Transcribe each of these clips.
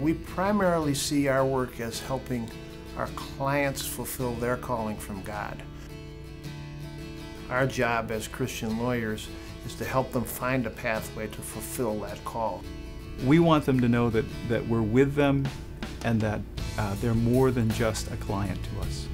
We primarily see our work as helping our clients fulfill their calling from God. Our job as Christian lawyers is to help them find a pathway to fulfill that call. We want them to know that we're with them and that they're more than just a client to us.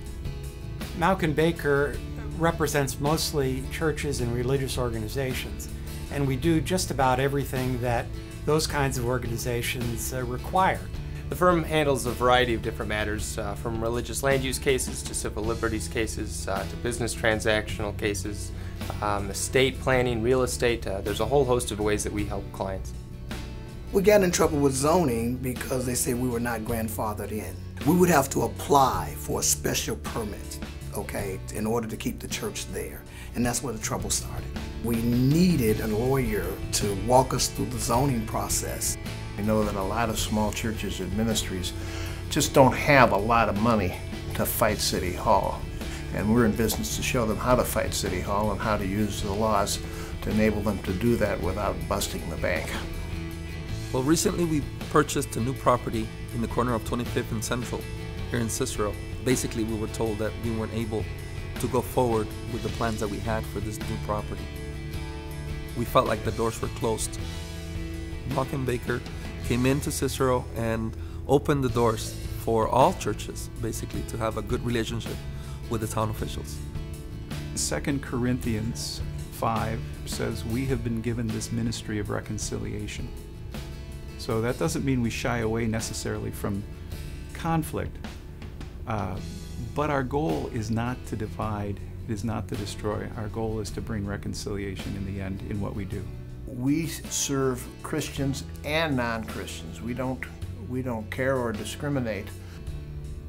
Mauck Baker represents mostly churches and religious organizations, and we do just about everything that those kinds of organizations require. The firm handles a variety of different matters, from religious land use cases to civil liberties cases to business transactional cases, estate planning, real estate. There's a whole host of ways that we help clients. We got in trouble with zoning because they said we were not grandfathered in. We would have to apply for a special permit, okay, in order to keep the church there. And that's where the trouble started. We needed a lawyer to walk us through the zoning process. We know that a lot of small churches and ministries just don't have a lot of money to fight City Hall. And we're in business to show them how to fight City Hall and how to use the laws to enable them to do that without busting the bank. Well, recently we purchased a new property in the corner of 25th and Central here in Cicero. Basically, we were told that we weren't able to go forward with the plans that we had for this new property. We felt like the doors were closed. Mauck Baker came into Cicero and opened the doors for all churches, basically, to have a good relationship with the town officials. 2 Corinthians 5 says we have been given this ministry of reconciliation. So that doesn't mean we shy away necessarily from conflict, but our goal is not to divide, it is not to destroy. Our goal is to bring reconciliation in the end in what we do. We serve Christians and non-Christians. We don't care or discriminate.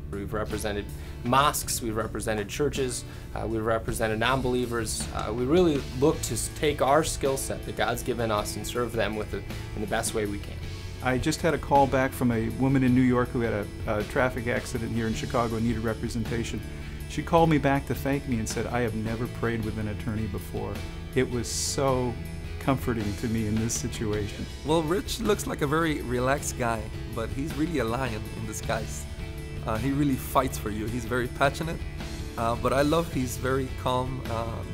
We've represented mosques, we've represented churches, we've represented non-believers. We really look to take our skill set that God's given us and serve them with it in the best way we can. I just had a call back from a woman in New York who had a traffic accident here in Chicago and needed representation. She called me back to thank me and said, "I have never prayed with an attorney before." It was so comforting to me in this situation. Well, Rich looks like a very relaxed guy, but he's really a lion in disguise. He really fights for you. He's very passionate, but I love his very calm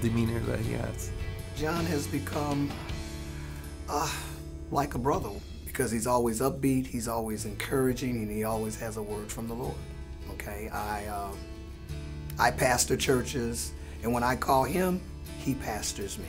demeanor that he has. John has become like a brother because he's always upbeat, he's always encouraging, and he always has a word from the Lord. Okay, I pastor churches, and when I call him, he pastors me.